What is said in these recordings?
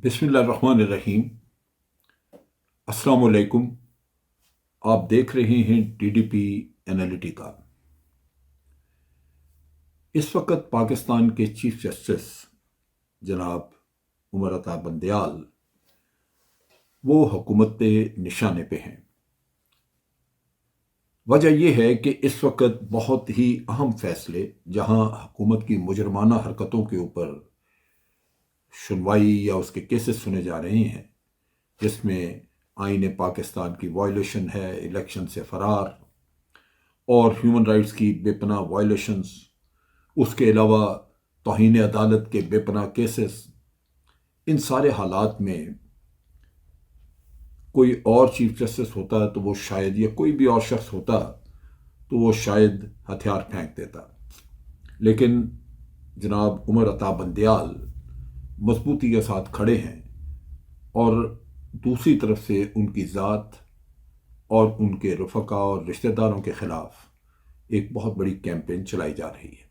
بسم اللہ الرحمن الرحیم۔ السلام علیکم۔ آپ دیکھ رہے ہیں ٹی ڈی پی انالیٹیکا۔ اس وقت پاکستان کے چیف جسٹس جناب عمر عطا بندیال وہ حکومت نشانے پہ ہیں۔ وجہ یہ ہے کہ اس وقت بہت ہی اہم فیصلے جہاں حکومت کی مجرمانہ حرکتوں کے اوپر سنوائی یا اس کے کیسز سنے جا رہے ہیں، جس میں آئین پاکستان کی وائلیشن ہے، الیکشن سے فرار اور ہیومن رائٹس کی بے پناہ وائلیشنز، اس کے علاوہ توہین عدالت کے بے پناہ کیسز۔ ان سارے حالات میں کوئی اور چیف جسٹس ہوتا تو وہ شاید، یا کوئی بھی اور شخص ہوتا تو وہ شاید ہتھیار پھینک دیتا، لیکن جناب عمر عطا بندیال مضبوطی کے ساتھ کھڑے ہیں، اور دوسری طرف سے ان کی ذات اور ان کے رفقا اور رشتہ داروں کے خلاف ایک بہت بڑی کیمپین چلائی جا رہی ہے۔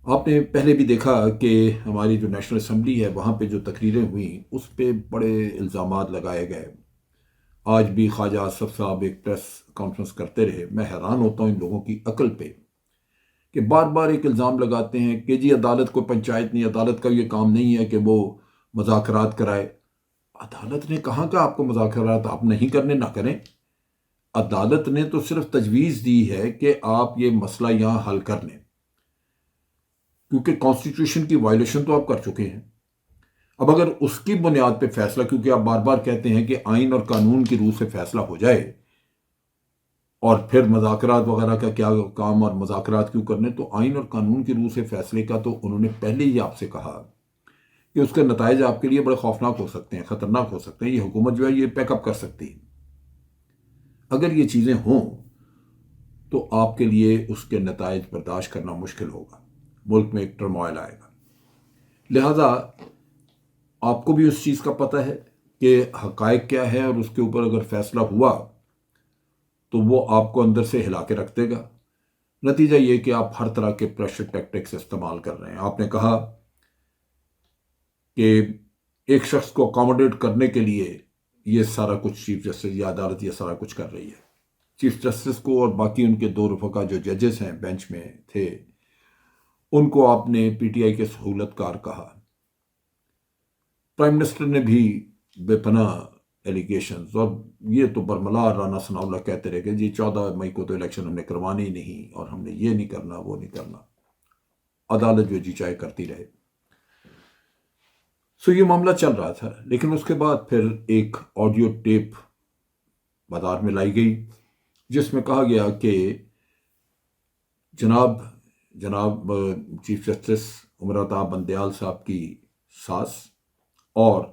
آپ نے پہلے بھی دیکھا کہ ہماری جو نیشنل اسمبلی ہے وہاں پہ جو تقریریں ہوئیں اس پہ بڑے الزامات لگائے گئے۔ آج بھی خواجہ آصف صاحب ایک پریس کانفرنس کرتے رہے۔ میں حیران ہوتا ہوں ان لوگوں کی عقل پہ کہ بار بار ایک الزام لگاتے ہیں کہ جی عدالت کو پنچایت نہیں، عدالت کا یہ کام نہیں ہے کہ وہ مذاکرات کرائے۔ عدالت نے کہاں کہ آپ کو مذاکرات آپ نہیں کرنے، نہ کریں۔ عدالت نے تو صرف تجویز دی ہے کہ آپ یہ مسئلہ یہاں حل کر لیں، کیونکہ کانسٹیٹیوشن کی وائلیشن تو آپ کر چکے ہیں۔ اب اگر اس کی بنیاد پہ فیصلہ، کیونکہ آپ بار بار کہتے ہیں کہ آئین اور قانون کی روح سے فیصلہ ہو جائے، اور پھر مذاکرات وغیرہ کا کیا کام اور مذاکرات کیوں کرنے، تو آئین اور قانون کی روح سے فیصلے کا تو انہوں نے پہلے ہی آپ سے کہا کہ اس کے نتائج آپ کے لیے بڑے خوفناک ہو سکتے ہیں، خطرناک ہو سکتے ہیں۔ یہ حکومت جو ہے یہ پیک اپ کر سکتی ہے۔ اگر یہ چیزیں ہوں تو آپ کے لیے اس کے نتائج برداشت کرنا مشکل ہوگا، ملک میں ایک ٹرموائل آئے گا۔ لہذا آپ کو بھی اس چیز کا پتہ ہے کہ حقائق کیا ہے، اور اس کے اوپر اگر فیصلہ ہوا تو وہ آپ کو اندر سے ہلا کے رکھ دے گا۔ نتیجہ یہ کہ آپ ہر طرح کے پریشر ٹیکٹکس استعمال کر رہے ہیں۔ آپ نے کہا کہ ایک شخص کو اکاموڈیٹ کرنے کے لیے یہ سارا کچھ چیف جسٹس یا عدالت یہ سارا کچھ کر رہی ہے۔ چیف جسٹس کو اور باقی ان کے دو رفقا جو ججز ہیں بینچ میں تھے، ان کو آپ نے پی ٹی آئی کے سہولت کار کہا۔ پرائم منسٹر نے بھی بے پناہ ایلیگیشنز، اور یہ تو برملا رانا ثناء اللہ کہتے رہے کہ جی 14 مئی کو تو الیکشن ہم نے کروانے ہی نہیں، اور ہم نے یہ نہیں کرنا، وہ نہیں کرنا۔ عدالت جو جی چاہے کرتی رہے۔ یہ معاملہ چل رہا تھا، لیکن اس کے بعد پھر ایک آڈیو ٹیپ بازار میں لائی گئی جس میں کہا گیا کہ جناب چیف جسٹس عمر عطا بندیال صاحب کی ساس اور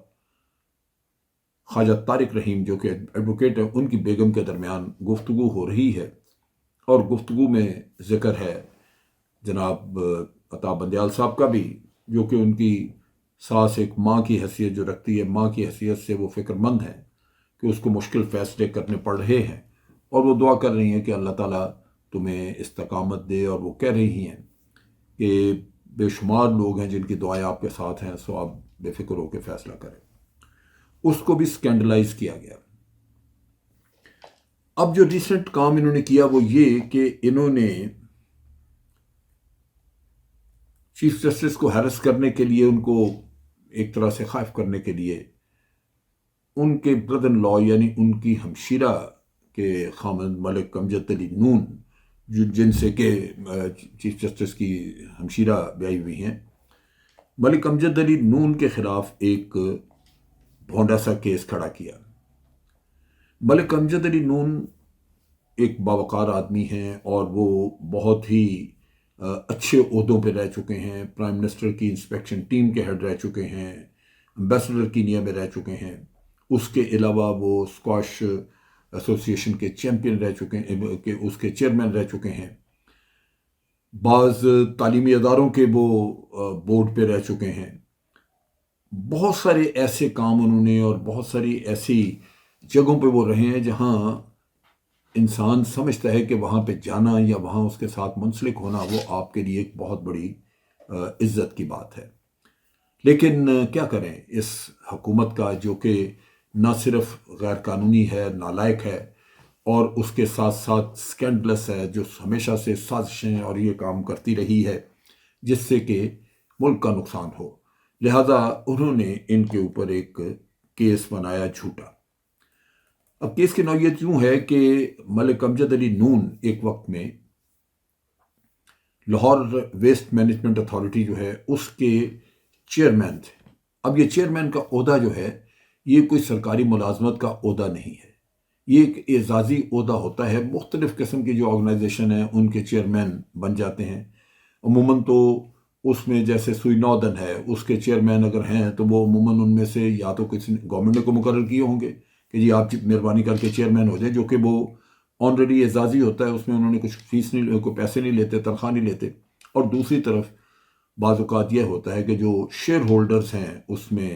خواجہ طارق رحیم جو کہ ایڈوکیٹ ہیں، ان کی بیگم کے درمیان گفتگو ہو رہی ہے، اور گفتگو میں ذکر ہے جناب عطا بندیال صاحب کا بھی، جو کہ ان کی ساس ایک ماں کی حیثیت جو رکھتی ہے، ماں کی حیثیت سے وہ فکر مند ہیں کہ اس کو مشکل فیصلے کرنے پڑ رہے ہیں، اور وہ دعا کر رہی ہیں کہ اللہ تعالیٰ تمہیں استقامت دے، اور وہ کہہ رہی ہیں کہ بے شمار لوگ ہیں جن کی دعائیں آپ کے ساتھ ہیں، سو آپ بے فکر ہو کے فیصلہ کریں۔ اس کو بھی سکینڈلائز کیا گیا۔ اب جو ریسنٹ کام انہوں نے کیا وہ یہ کہ انہوں نے چیف جسٹس کو ہیرس کرنے کے لیے، ان کو ایک طرح سے خائف کرنے کے لیے، ان کے بردر ان لا یعنی ان کی ہمشیرہ کے خامند ملک امجد علی نون، جن سے کہ چیف جسٹس کی ہمشیرہ بیائی ہوئی ہیں، ملک امجد علی نون کے خلاف ایک بھونڈا سا کیس کھڑا کیا۔ ملک امجد علی نون ایک باوقار آدمی ہیں، اور وہ بہت ہی اچھے عہدوں پہ رہ چکے ہیں۔ پرائم منسٹر کی انسپیکشن ٹیم کے ہیڈ رہ چکے ہیں، امبیسڈر کینیا میں رہ چکے ہیں، اس کے علاوہ وہ اسکواش ایسوسی ایشن کے چیمپئن رہ چکے ہیں، کہ اس کے چیئرمین رہ چکے ہیں، بعض تعلیمی اداروں کے وہ بورڈ پہ رہ چکے ہیں۔ بہت سارے ایسے کام انہوں نے، اور بہت ساری ایسی جگہوں پہ وہ رہے ہیں جہاں انسان سمجھتا ہے کہ وہاں پہ جانا یا وہاں اس کے ساتھ منسلک ہونا وہ آپ کے لیے ایک بہت بڑی عزت کی بات ہے۔ لیکن کیا کریں اس حکومت کا، جو کہ نہ صرف غیر قانونی ہے، نالائق ہے، اور اس کے ساتھ ساتھ سکینڈلس ہے، جو ہمیشہ سے سازشیں اور یہ کام کرتی رہی ہے جس سے کہ ملک کا نقصان ہو۔ لہذا انہوں نے ان کے اوپر ایک کیس بنایا جھوٹا۔ اب کیس کی نوعیت یوں ہے کہ ملک امجد علی نون ایک وقت میں لاہور ویسٹ مینجمنٹ اتھارٹی جو ہے اس کے چیئرمین تھے۔ اب یہ چیئرمین کا عہدہ جو ہے یہ کوئی سرکاری ملازمت کا عہدہ نہیں ہے، یہ ایک اعزازی عہدہ ہوتا ہے۔ مختلف قسم کی جو آرگنائزیشن ہیں ان کے چیئرمین بن جاتے ہیں۔ عموماً تو اس میں جیسے سوئی نودن ہے، اس کے چیئرمین اگر ہیں تو وہ عموماً ان میں سے یا تو کسی گورنمنٹ نے کو مقرر کیے ہوں گے کہ جی آپ مہربانی کر کے چیئرمین ہو جائے، جو کہ وہ آلریڈی اعزازی ہوتا ہے، اس میں انہوں نے کچھ فیس نہیں، کوئی پیسے نہیں لیتے، تنخواہ نہیں لیتے۔ اور دوسری طرف بعض اوقات یہ ہوتا ہے کہ جو شیئر ہولڈرز ہیں اس میں،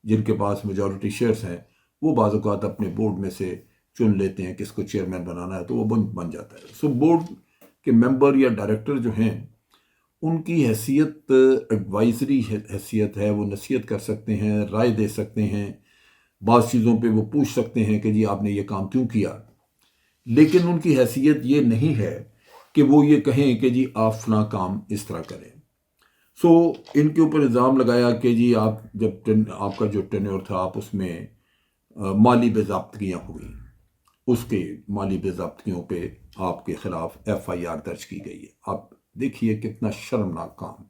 جن کے پاس میجورٹی شیئرز ہیں، وہ بعض اوقات اپنے بورڈ میں سے چن لیتے ہیں کس کو چیئرمین بنانا ہے، تو وہ بن جاتا ہے۔ سو بورڈ کے ممبر یا ڈائریکٹر جو ہیں ان کی حیثیت ایڈوائزری حیثیت ہے، وہ نصیحت کر سکتے ہیں، رائے دے سکتے ہیں، بعض چیزوں پہ وہ پوچھ سکتے ہیں کہ جی آپ نے یہ کام کیوں کیا، لیکن ان کی حیثیت یہ نہیں ہے کہ وہ یہ کہیں کہ جی آپ فلاں کام اس طرح کریں۔ سو ان کے اوپر الزام لگایا کہ جی آپ جب آپ کا جو ٹینیور تھا آپ اس میں مالی بے ضابطگیاں ہوئی، اس کے مالی بے ضابطگیوں پہ آپ کے خلاف ایف آئی آر درج کی گئی ہے۔ آپ دیکھیے کتنا شرمناک کام۔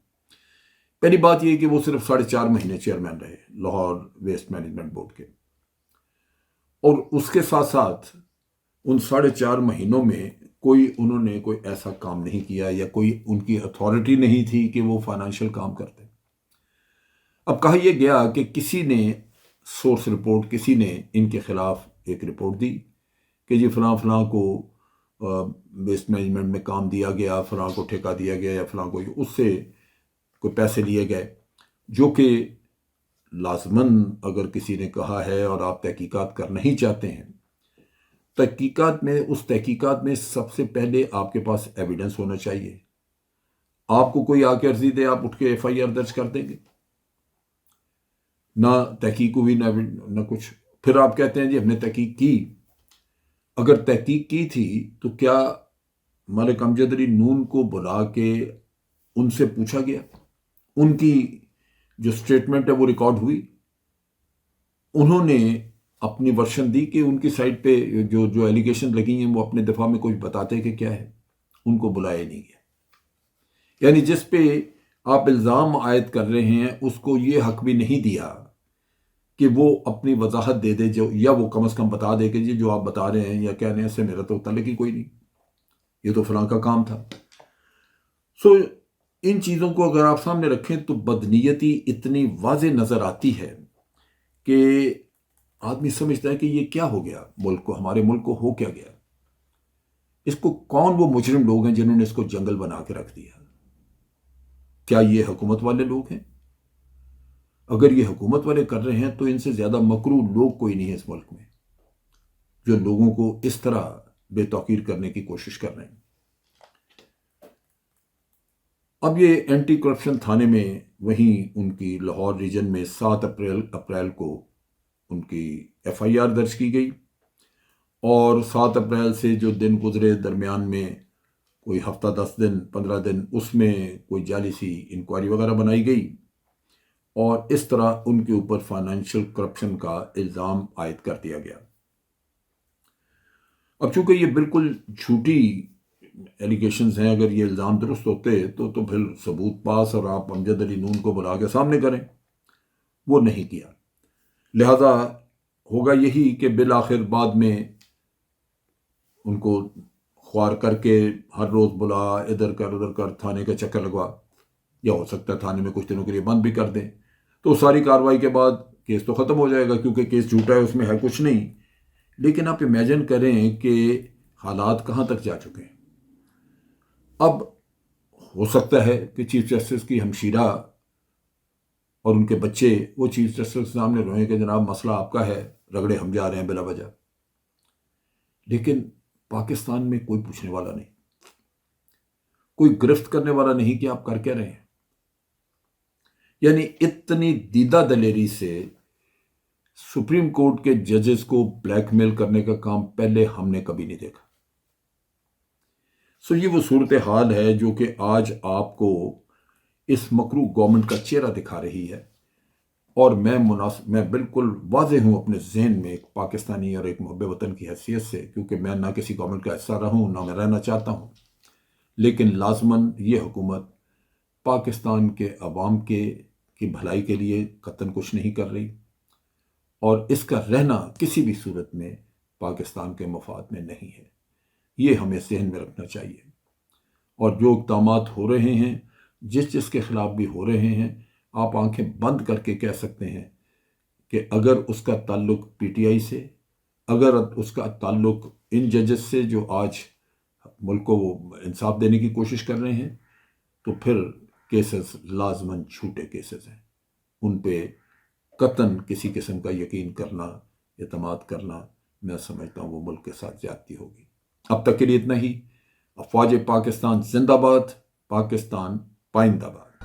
پہلی بات یہ کہ وہ صرف 4.5 مہینے چیئرمین رہے لاہور ویسٹ مینجمنٹ بورڈ کے، اور اس کے ساتھ ساتھ ان 4.5 مہینوں میں انہوں نے کوئی ایسا کام نہیں کیا یا کوئی ان کی اتھارٹی نہیں تھی کہ وہ فائنینشیل کام کرتے۔ اب کہا یہ گیا کہ کسی نے سورس رپورٹ، کسی نے ان کے خلاف ایک رپورٹ دی کہ جی فلاں فلاں کو ویسٹ مینجمنٹ میں کام دیا گیا، فلاں کو ٹھیکہ دیا گیا، یا فلاں کو اس سے کوئی پیسے لیے گئے، جو کہ لازماً اگر کسی نے کہا ہے اور آپ تحقیقات کرنا ہی چاہتے ہیں، اس تحقیقات میں سب سے پہلے آپ کے پاس ایویڈنس ہونا چاہیے۔ آپ کو کوئی آ کے عرضی دے، آپ اٹھ کے ایف آئی آر درج کر دیں گے؟ نہ تحقیق ہوئی، نہ کچھ، پھر آپ کہتے ہیں جی ہم نے تحقیق کی۔ اگر تحقیق کی تھی تو کیا ملک امجد علی نون کو بلا کے ان سے پوچھا گیا؟ ان کی جو سٹیٹمنٹ ہے وہ ریکارڈ ہوئی؟ انہوں نے اپنی ورشن دی کہ ان کی سائٹ پہ جو ایلیگیشن لگی ہیں وہ اپنے دفاع میں کچھ بتاتے کہ کیا ہے؟ ان کو بلایا نہیں گیا۔ یعنی جس پہ آپ الزام عائد کر رہے ہیں اس کو یہ حق بھی نہیں دیا کہ وہ اپنی وضاحت دے دے، یا وہ کم از کم بتا دے کہ جی جو آپ بتا رہے ہیں یا کہہ رہے ہیں اس سے میرا تو تعلق ہی کوئی نہیں، یہ تو فلاں کا کام تھا۔ سو ان چیزوں کو اگر آپ سامنے رکھیں تو بدنیتی اتنی واضح نظر آتی ہے کہ آدمی سمجھتا ہے کہ یہ کیا ہو گیا ملک کو، ہمارے ملک کو ہو کیا گیا؟ اس کو کون وہ مجرم لوگ ہیں جنہوں نے اس کو جنگل بنا کے رکھ دیا؟ کیا یہ حکومت والے لوگ ہیں؟ اگر یہ حکومت والے کر رہے ہیں تو ان سے زیادہ مکروہ لوگ کوئی نہیں ہے اس ملک میں جو لوگوں کو اس طرح بے توقیر کرنے کی کوشش کر رہے ہیں۔ اب یہ اینٹی کرپشن تھانے میں وہیں ان کی لاہور ریجن میں 7 اپریل کو ان کی ایف آئی آر درج کی گئی، اور 7 اپریل سے جو دن گزرے درمیان میں کوئی ہفتہ 10 دن 15 دن اس میں کوئی جعلی سی انکوائری وغیرہ بنائی گئی، اور اس طرح ان کے اوپر فائنینشیل کرپشن کا الزام عائد کر دیا گیا۔ اب چونکہ یہ بالکل جھوٹی ایلیگیشنز ہیں، اگر یہ الزام درست ہوتے تو پھر ثبوت پاس اور آپ امجد علی نون کو بلا کے سامنے کریں، وہ نہیں کیا۔ لہذا ہوگا یہی کہ بالآخر بعد میں ان کو خوار کر کے ہر روز بلا، ادھر کر تھانے کا چکر لگوا، یا ہو سکتا ہے تھانے میں کچھ دنوں کے لیے بند بھی کر دیں، تو ساری کارروائی کے بعد کیس تو ختم ہو جائے گا، کیونکہ کیس جھوٹا ہے، اس میں ہے کچھ نہیں۔ لیکن آپ امیجن کریں کہ حالات کہاں تک جا چکے ہیں۔ اب ہو سکتا ہے کہ چیف جسٹس کی ہمشیرہ اور ان کے بچے وہ چیف جسٹس کے سامنے روئیں کہ جناب مسئلہ آپ کا ہے، رگڑے ہم جا رہے ہیں بلا وجہ، لیکن پاکستان میں کوئی پوچھنے والا نہیں، کوئی گرفت کرنے والا نہیں کہ آپ کر کیا رہے ہیں۔ یعنی اتنی دیدہ دلیری سے سپریم کورٹ کے ججز کو بلیک میل کرنے کا کام پہلے ہم نے کبھی نہیں دیکھا. یہ وہ صورتحال ہے جو کہ آج آپ کو اس مکروہ گورنمنٹ کا چہرہ دکھا رہی ہے. اور میں بالکل واضح ہوں اپنے ذہن میں ایک پاکستانی اور ایک محب وطن کی حیثیت سے، کیونکہ میں نہ کسی گورنمنٹ کا حصہ رہا ہوں نہ میں رہنا چاہتا ہوں، لیکن لازماً یہ حکومت پاکستان کے عوام کی بھلائی کے لیے قطعاً کچھ نہیں کر رہی، اور اس کا رہنا کسی بھی صورت میں پاکستان کے مفاد میں نہیں ہے. یہ ہمیں ذہن میں رکھنا چاہیے. اور جو اقدامات ہو رہے ہیں، جس کے خلاف بھی ہو رہے ہیں، آپ آنکھیں بند کر کے کہہ سکتے ہیں کہ اگر اس کا تعلق پی ٹی آئی سے، اگر اس کا تعلق ان ججز سے جو آج ملک کو وہ انصاف دینے کی کوشش کر رہے ہیں، تو پھر کیسز لازماً جھوٹے کیسز ہیں. ان پہ قطعاً کسی قسم کا یقین کرنا، اعتماد کرنا، میں سمجھتا ہوں وہ ملک کے ساتھ زیادتی ہوگی. اب تک کے لیے اتنا ہی. افواج پاکستان زندہ باد، پاکستان پائندہ باد.